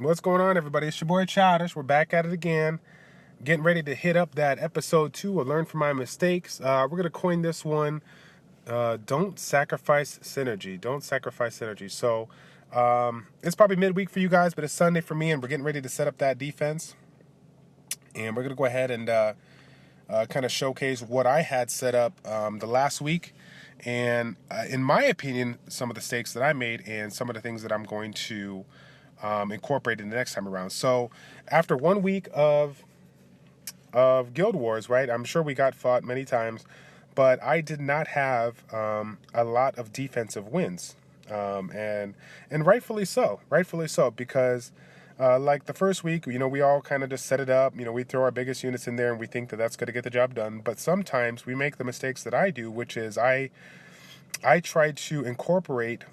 What's going on, everybody? It's your boy Childish. We're back at it again, getting ready to hit up that episode 2 of Learn from My Mistakes. We're going to coin this one, Don't Sacrifice Synergy. Don't Sacrifice Synergy. So it's probably midweek for you guys, but it's Sunday for me, and we're getting ready to set up that defense. And we're going to go ahead and kind of showcase what I had set up the last week. And in my opinion, some of the mistakes that I made and some of the things that I'm going to incorporate in the next time around. So after 1 week of Guild Wars, right, I'm sure we got fought many times, but I did not have a lot of defensive wins. And rightfully so, because like the first week, we all kind of just set it up, we throw our biggest units in there and we think that that's going to get the job done. But sometimes we make the mistakes that I do, which is I try to incorporate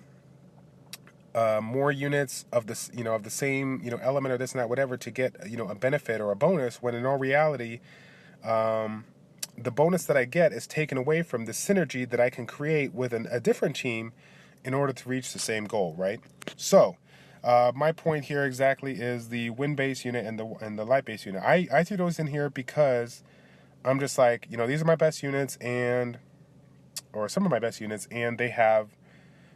more units of this, of the same, element or this and that, whatever, to get, a benefit or a bonus, when in all reality, the bonus that I get is taken away from the synergy that I can create with a different team in order to reach the same goal, right? So, my point here exactly is the win-based unit and the light-based unit. I threw those in here because I'm just like, these are my best units or some of my best units, and they have,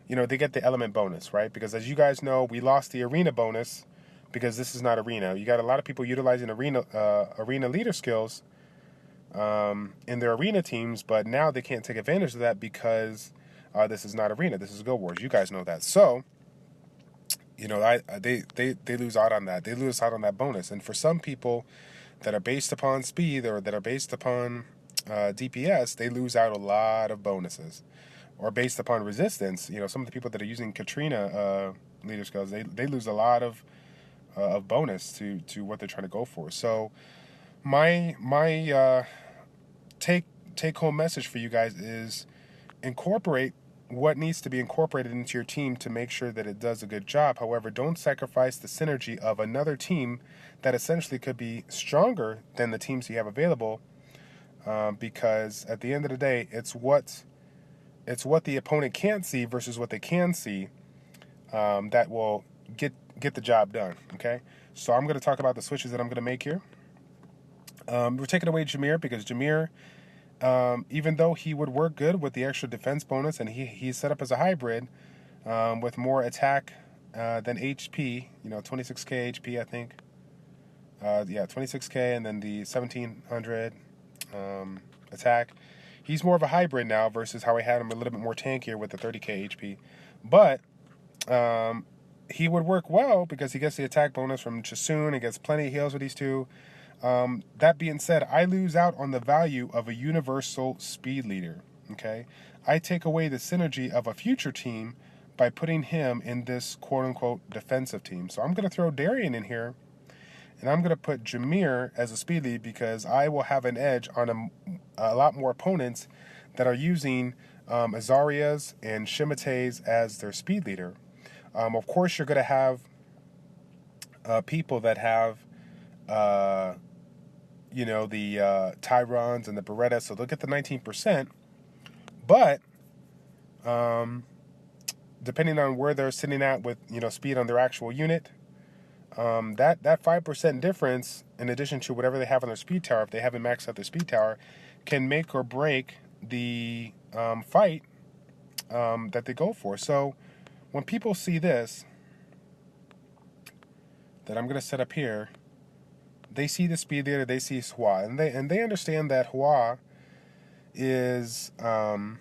they get the element bonus, right? Because as you guys know, we lost the arena bonus because this is not arena. You got a lot of people utilizing arena leader skills in their arena teams, but now they can't take advantage of that because this is not arena. This is Guild Wars. You guys know that. So, they lose out on that. They lose out on that bonus. And for some people that are based upon speed or that are based upon DPS, they lose out a lot of bonuses. Or based upon resistance, some of the people that are using Katrina leader skills, they lose a lot of bonus to what they're trying to go for. So my take home message for you guys is incorporate what needs to be incorporated into your team to make sure that it does a good job. However, don't sacrifice the synergy of another team that essentially could be stronger than the teams you have available, because at the end of the day, it's what the opponent can't see versus what they can see that will get the job done. Okay, so I'm going to talk about the switches that I'm going to make here. We're taking away Jameer because Jameer, even though he would work good with the extra defense bonus, and he's set up as a hybrid with more attack than HP, 26k HP, I think. 26k, and then the 1700 attack. He's more of a hybrid now versus how I had him a little bit more tankier with the 30k HP. But he would work well because he gets the attack bonus from Chasoon. He gets plenty of heals with these two. That being said, I lose out on the value of a universal speed leader. Okay, I take away the synergy of a future team by putting him in this quote-unquote defensive team. So I'm going to throw Darian in here, and I'm going to put Jameer as a speed lead because I will have an edge on a lot more opponents that are using Azarias and Shimates as their speed leader. Of course, you're going to have people that have, the Tyrons and the Berettas, so they'll get the 19%. But depending on where they're sitting at with, speed on their actual unit, that 5% difference, in addition to whatever they have on their speed tower, if they haven't maxed out their speed tower, can make or break the fight that they go for. So when people see this that I'm going to set up here, they see the speed leader, they see Hua, and they understand that Hua is going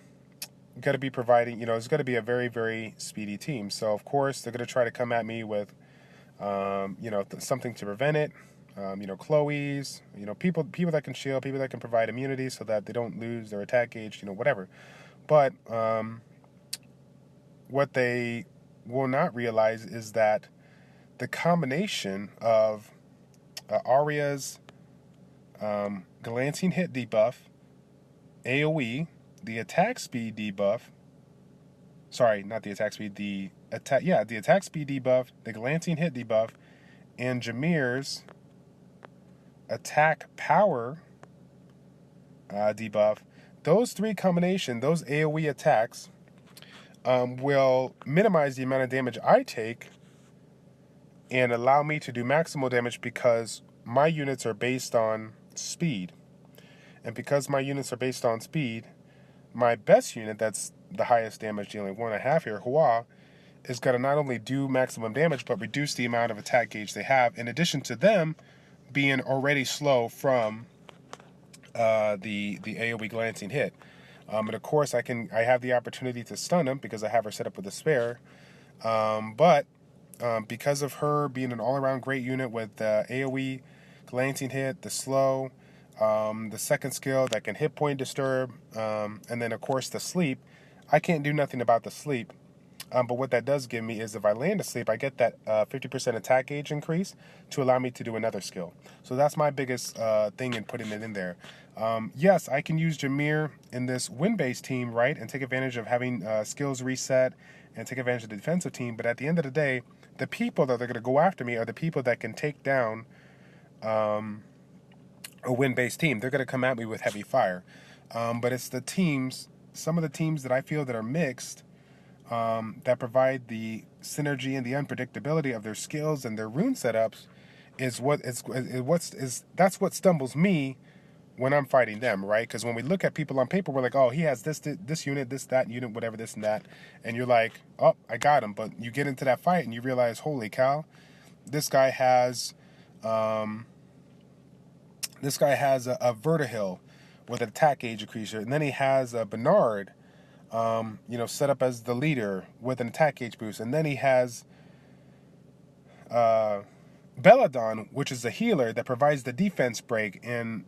to be providing, it's going to be a very, very speedy team. So of course they're going to try to come at me with something to prevent it. Chloe's, people that can shield, people that can provide immunity so that they don't lose their attack gauge, whatever. But what they will not realize is that the combination of Arya's glancing hit debuff, AoE, the attack speed debuff, sorry, not the attack speed, the attack speed debuff, the glancing hit debuff, and Jameer's attack power debuff, those three combination, those AoE attacks, will minimize the amount of damage I take and allow me to do maximal damage because my units are based on speed. And because my units are based on speed, my best unit, that's the highest damage dealing 1.5 here, Hua, is going to not only do maximum damage, but reduce the amount of attack gauge they have, in addition to them being already slow from the AoE glancing hit. And of course, I have the opportunity to stun them because I have her set up with a spare. But because of her being an all-around great unit with the AoE glancing hit, the slow, the second skill that can hit point disturb, and then of course the sleep, I can't do nothing about the sleep. But what that does give me is if I land asleep, I get that 50% attack gauge increase to allow me to do another skill. So that's my biggest thing in putting it in there. Yes, I can use Jameer in this win-based team, right, and take advantage of having skills reset and take advantage of the defensive team. But at the end of the day, the people that are going to go after me are the people that can take down a win-based team. They're going to come at me with heavy fire. But it's the teams, some of the teams that I feel that are mixed, that provide the synergy and the unpredictability of their skills and their rune setups that's what stumbles me when I'm fighting them, right? Because when we look at people on paper, we're like, oh, he has this unit, that unit, whatever, this and that, and you're like, oh, I got him. But you get into that fight and you realize, holy cow, this guy has a Vertihill with an attack gauge increaser, and then he has a Bernard, set up as the leader with an attack gauge boost. And then he has Belladon, which is a healer that provides the defense break and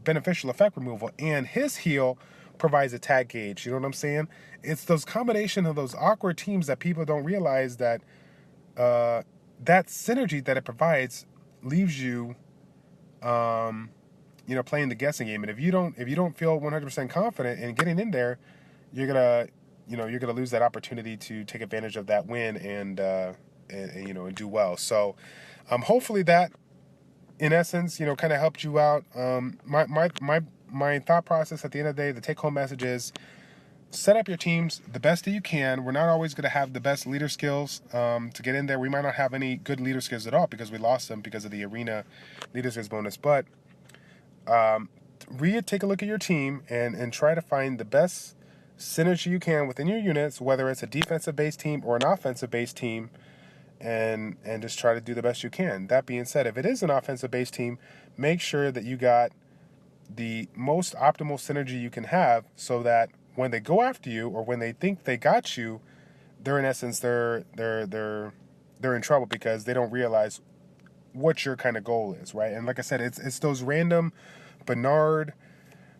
beneficial effect removal. And his heal provides attack gauge. You know what I'm saying? It's those combination of those awkward teams that people don't realize that that synergy that it provides leaves you, playing the guessing game. And if you don't feel 100% confident in getting in there, you're gonna lose that opportunity to take advantage of that win and do well. So, hopefully that, in essence, kind of helped you out. My thought process at the end of the day, the take home message is: set up your teams the best that you can. We're not always going to have the best leader skills to get in there. We might not have any good leader skills at all because we lost them because of the arena leader skills bonus. But take a look at your team and try to find the best synergy you can within your units, whether it's a defensive-based team or an offensive-based team, and just try to do the best you can. That being said, if it is an offensive-based team, make sure that you got the most optimal synergy you can have so that when they go after you or when they think they got you, they're in essence they're in trouble because they don't realize what your kind of goal is, right? And like I said, it's those random Bernard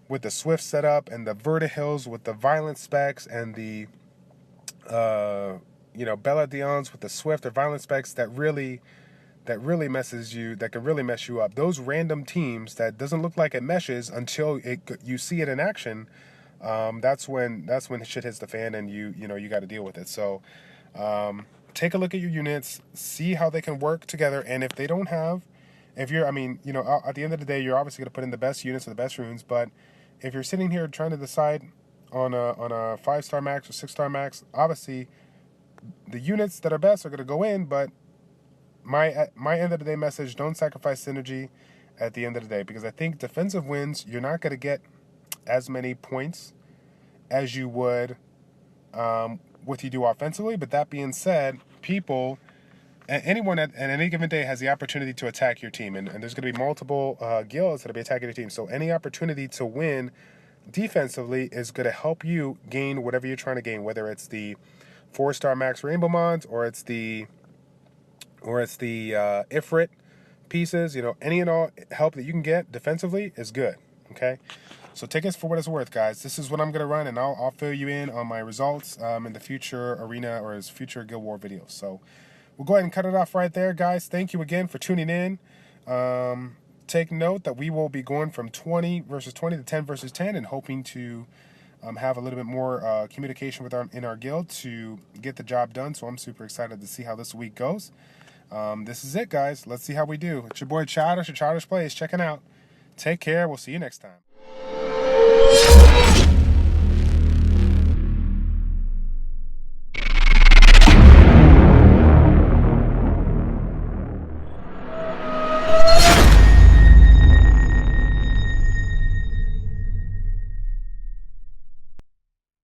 with the Swift setup and the Vertihills with the violent specs and the Belladons with the Swift or violent specs that really messes you, that can really mess you up. Those random teams that doesn't look like it meshes until you see it in action. That's when shit hits the fan and you got to deal with it. So take a look at your units, see how they can work together, and if they don't have, at the end of the day, you're obviously going to put in the best units or the best runes, but if you're sitting here trying to decide on a 5-star max or 6-star max, obviously the units that are best are going to go in, but my end of the day message: don't sacrifice synergy at the end of the day, because I think defensive wins, you're not going to get as many points as you would what you do offensively. But that being said, anyone at any given day has the opportunity to attack your team, and there's going to be multiple guilds that will be attacking your team. So any opportunity to win defensively is going to help you gain whatever you're trying to gain, whether it's the 4-star max Rainbow Mons or it's the Ifrit pieces. Any and all help that you can get defensively is good. Okay, so take this for what it's worth, guys. This is what I'm going to run, and I'll fill you in on my results in the future arena or as future Guild War videos. So we'll go ahead and cut it off right there, guys. Thank you again for tuning in. Take note that we will be going from 20 versus 20 to 10 versus 10 and hoping to have a little bit more communication in our guild to get the job done. So I'm super excited to see how this week goes. This is it, guys. Let's see how we do. It's your boy Childish, or ChildishPlays, checking out. Take care. We'll see you next time.